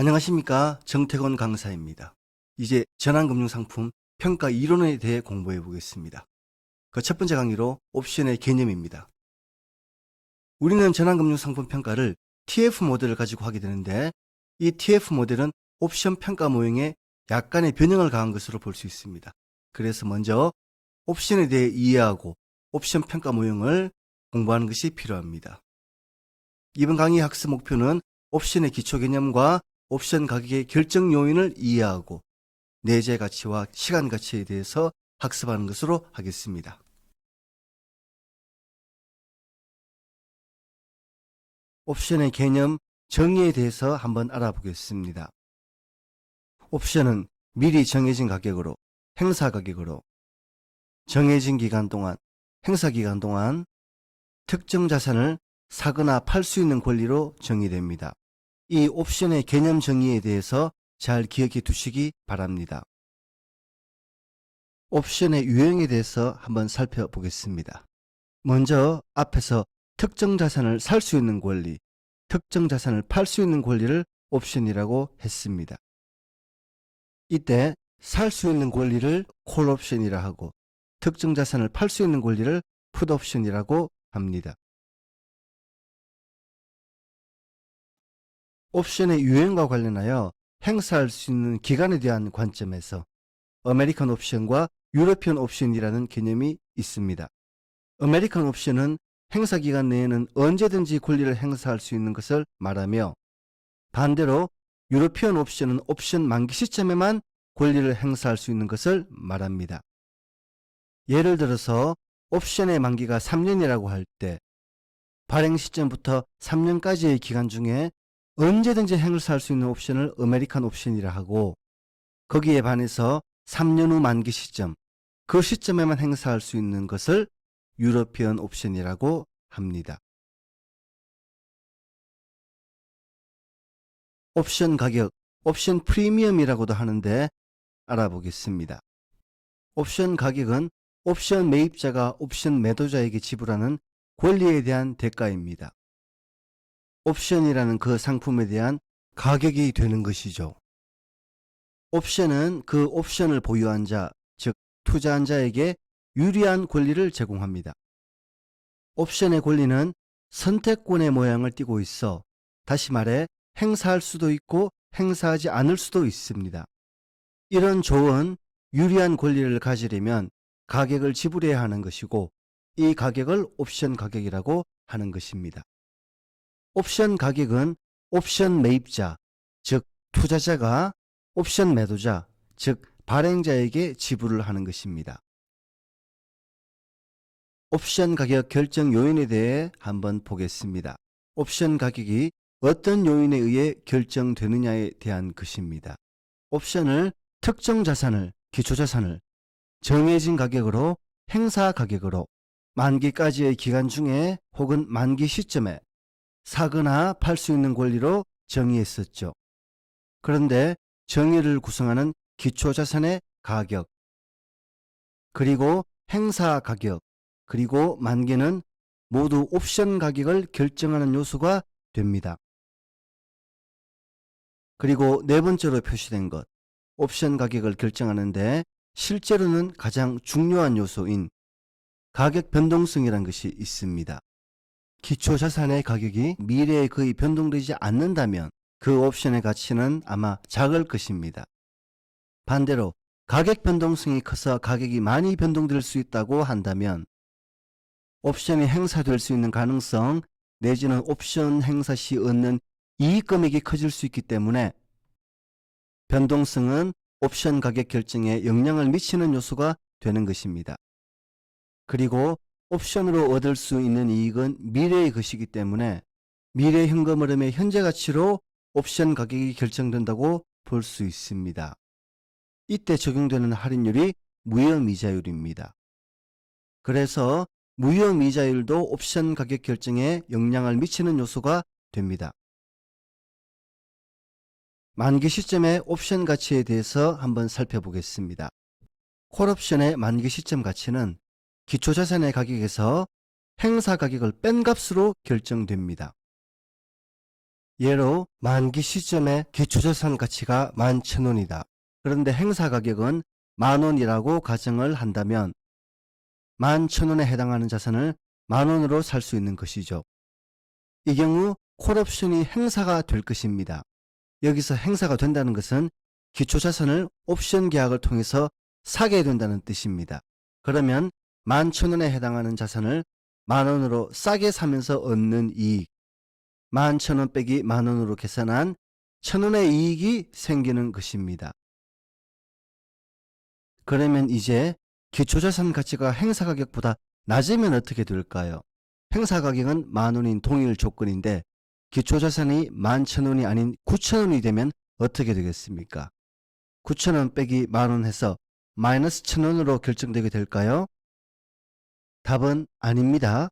안녕하십니까. 정태곤 강사입니다. 이제 전환금융상품 평가 이론에 대해 공부해 보겠습니다. 그 첫 번째 강의로 옵션의 개념입니다. 우리는 전환금융상품 평가를 TF 모델을 가지고 하게 되는데, 이 TF 모델은 옵션 평가 모형에 약간의 변형을 가한 것으로 볼 수 있습니다. 그래서 먼저 옵션에 대해 이해하고 옵션 평가 모형을 공부하는 것이 필요합니다. 이번 강의 학습 목표는 옵션의 기초 개념과 옵션 가격의 결정 요인을 이해하고 내재 가치와 시간 가치에 대해서 학습하는 것으로 하겠습니다. 옵션의 개념, 정의에 대해서 한번 알아보겠습니다. 옵션은 미리 정해진 가격으로, 행사 가격으로, 정해진 기간 동안, 행사 기간 동안 특정 자산을 사거나 팔 수 있는 권리로 정의됩니다. 이 옵션의 개념 정의에 대해서 잘 기억해 두시기 바랍니다. 옵션의 유형에 대해서 한번 살펴보겠습니다. 먼저 앞에서 특정 자산을 살 수 있는 권리, 특정 자산을 팔 수 있는 권리를 옵션이라고 했습니다. 이때 살 수 있는 권리를 콜 옵션이라 하고 특정 자산을 팔 수 있는 권리를 풋 옵션이라고 합니다. 옵션의 유형과 관련하여 행사할 수 있는 기간에 대한 관점에서 아메리칸 옵션과 유러피언 옵션이라는 개념이 있습니다. 아메리칸 옵션은 행사 기간 내에는 언제든지 권리를 행사할 수 있는 것을 말하며, 반대로 유러피언 옵션은 옵션 만기 시점에만 권리를 행사할 수 있는 것을 말합니다. 예를 들어서 옵션의 만기가 3년이라고 할 때 발행 시점부터 3년까지의 기간 중에 언제든지 행사할 수 있는 옵션을 아메리칸 옵션이라 하고, 거기에 반해서 3년 후 만기 시점, 그 시점에만 행사할 수 있는 것을 유러피언 옵션이라고 합니다. 옵션 가격, 옵션 프리미엄이라고도 하는데 알아보겠습니다. 옵션 가격은 옵션 매입자가 옵션 매도자에게 지불하는 권리에 대한 대가입니다. 옵션이라는 그 상품에 대한 가격이 되는 것이죠. 옵션은 그 옵션을 보유한 자, 즉 투자한 자에게 유리한 권리를 제공합니다. 옵션의 권리는 선택권의 모양을 띠고 있어 다시 말해 행사할 수도 있고 행사하지 않을 수도 있습니다. 이런 조언, 유리한 권리를 가지려면 가격을 지불해야 하는 것이고, 이 가격을 옵션 가격이라고 하는 것입니다. 옵션 가격은 옵션 매입자, 즉 투자자가 옵션 매도자, 즉 발행자에게 지불을 하는 것입니다. 옵션 가격 결정 요인에 대해 한번 보겠습니다. 옵션 가격이 어떤 요인에 의해 결정되느냐에 대한 것입니다. 옵션을 특정 자산을, 기초자산을 정해진 가격으로, 행사 가격으로 만기까지의 기간 중에 혹은 만기 시점에 사거나 팔 수 있는 권리로 정의했었죠. 그런데 정의를 구성하는 기초자산의 가격, 그리고 행사 가격, 그리고 만기는 모두 옵션 가격을 결정하는 요소가 됩니다. 그리고 네 번째로 표시된 것, 옵션 가격을 결정하는데 실제로는 가장 중요한 요소인 가격 변동성이라는 것이 있습니다. 기초자산의 가격이 미래에 거의 변동되지 않는다면 그 옵션의 가치는 아마 작을 것입니다. 반대로 가격 변동성이 커서 가격이 많이 변동될 수 있다고 한다면 옵션이 행사될 수 있는 가능성 내지는 옵션 행사 시 얻는 이익 금액이 커질 수 있기 때문에 변동성은 옵션 가격 결정에 영향을 미치는 요소가 되는 것입니다. 그리고 옵션으로 얻을 수 있는 이익은 미래의 것이기 때문에 미래 현금 흐름의 현재 가치로 옵션 가격이 결정된다고 볼 수 있습니다. 이때 적용되는 할인율이 무형이자율입니다. 그래서 무형이자율도 옵션 가격 결정에 영향을 미치는 요소가 됩니다. 만기 시점의 옵션 가치에 대해서 한번 살펴보겠습니다. 콜옵션의 만기 시점 가치는 기초자산의 가격에서 행사 가격을 뺀 값으로 결정됩니다. 예로 만기 시점에 기초자산 가치가 11,000원이다. 그런데 행사 가격은 10,000원이라고 가정을 한다면 11,000원에 해당하는 자산을 10,000원으로 살 수 있는 것이죠. 이 경우 콜옵션이 행사가 될 것입니다. 여기서 행사가 된다는 것은 기초자산을 옵션 계약을 통해서 사게 된다는 뜻입니다. 그러면 11,000원에 해당하는 자산을 10,000원으로 싸게 사면서 얻는 이익, 11,000원 빼기 10,000원으로 계산한 1,000원의 이익이 생기는 것입니다. 그러면 이제 기초자산 가치가 행사 가격보다 낮으면 어떻게 될까요? 행사 가격은 10,000원인 동일 조건인데 기초자산이 11,000원이 아닌 9,000원이 되면 어떻게 되겠습니까? 9,000원 빼기 10,000원 해서 마이너스 1,000원으로 결정되게 될까요? 답은 아닙니다.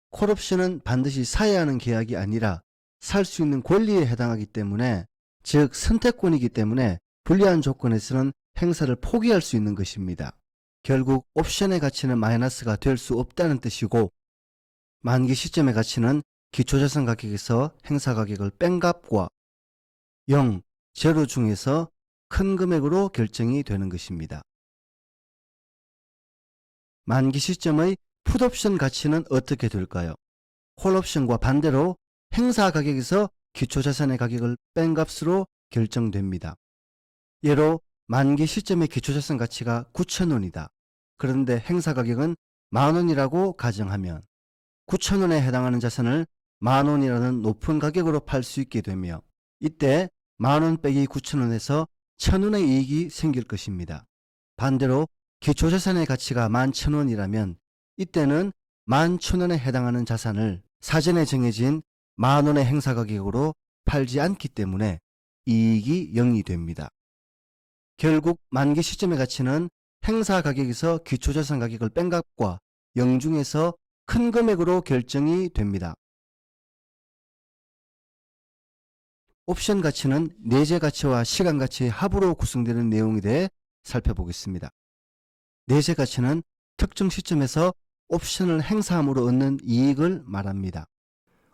콜옵션은 반드시 사야 하는 계약이 아니라 살 수 있는 권리에 해당하기 때문에, 즉 선택권이기 때문에 불리한 조건에서는 행사를 포기할 수 있는 것입니다. 결국 옵션의 가치는 마이너스가 될 수 없다는 뜻이고, 만기 시점의 가치는 기초자산 가격에서 행사 가격을 뺀 값과 0, 제로 중에서 큰 금액으로 결정이 되는 것입니다. 만기 시점의 풋옵션 가치는 어떻게 될까요? 콜옵션과 반대로 행사 가격에서 기초자산의 가격을 뺀 값으로 결정됩니다. 예로 만기 시점의 기초자산 가치가 9,000원이다. 그런데 행사 가격은 10,000원이라고 가정하면 9,000원에 해당하는 자산을 10,000원이라는 높은 가격으로 팔 수 있게 되며, 이때 10,000원 빼기 9,000원에서 1,000원의 이익이 생길 것입니다. 반대로 기초자산의 가치가 11,000원이라면 이때는 11,000원에 해당하는 자산을 사전에 정해진 10,000원의 행사 가격으로 팔지 않기 때문에 이익이 0이 됩니다. 결국 만기 시점의 가치는 행사 가격에서 기초자산 가격을 뺀 값과 0 중에서 큰 금액으로 결정이 됩니다. 옵션 가치는 내재 가치와 시간 가치의 합으로 구성되는 내용에 대해 살펴보겠습니다. 내재 가치는 특정 시점에서 옵션을 행사함으로 얻는 이익을 말합니다.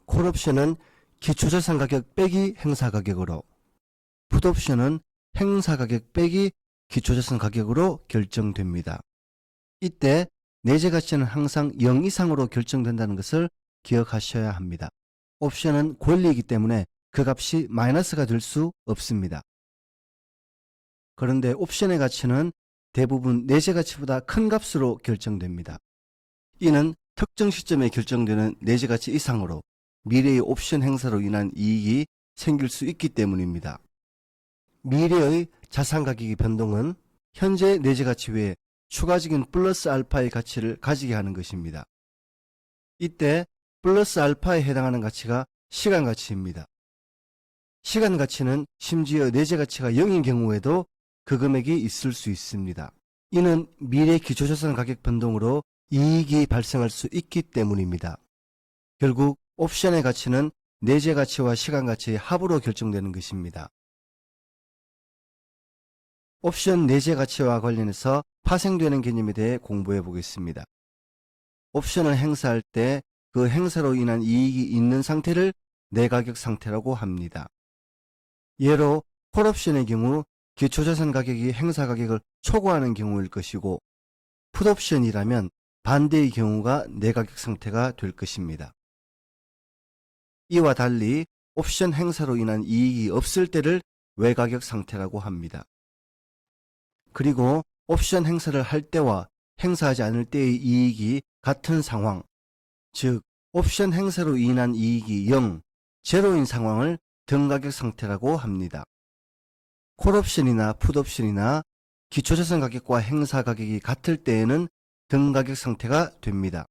콜옵션은 기초자산 가격 빼기 행사 가격으로, 풋옵션은 행사 가격 빼기 기초자산 가격으로 결정됩니다. 이때 내재 가치는 항상 0 이상으로 결정된다는 것을 기억하셔야 합니다. 옵션은 권리이기 때문에 그 값이 마이너스가 될 수 없습니다. 그런데 옵션의 가치는 대부분 내재 가치보다 큰 값으로 결정됩니다. 이는 특정 시점에 결정되는 내재 가치 이상으로 미래의 옵션 행사로 인한 이익이 생길 수 있기 때문입니다. 미래의 자산 가격의 변동은 현재 내재 가치 외에 추가적인 플러스 알파의 가치를 가지게 하는 것입니다. 이때 플러스 알파에 해당하는 가치가 시간 가치입니다. 시간 가치는 심지어 내재 가치가 0인 경우에도 그 금액이 있을 수 있습니다. 이는 미래 기초자산 가격 변동으로 이익이 발생할 수 있기 때문입니다. 결국 옵션의 가치는 내재 가치와 시간 가치의 합으로 결정되는 것입니다. 옵션 내재 가치와 관련해서 파생되는 개념에 대해 공부해 보겠습니다. 옵션을 행사할 때 그 행사로 인한 이익이 있는 상태를 내가격 상태라고 합니다. 예로 콜옵션의 경우 기초자산 가격이 행사 가격을 초과하는 경우일 것이고, 풋옵션이라면 반대의 경우가 내가격 상태가 될 것입니다. 이와 달리 옵션 행사로 인한 이익이 없을 때를 외가격 상태라고 합니다. 그리고 옵션 행사를 할 때와 행사하지 않을 때의 이익이 같은 상황, 즉 옵션 행사로 인한 이익이 0, 제로인 상황을 등가격 상태라고 합니다. 콜옵션이나 풋옵션이나 기초자산 가격과 행사 가격이 같을 때에는 등가격 상태가 됩니다.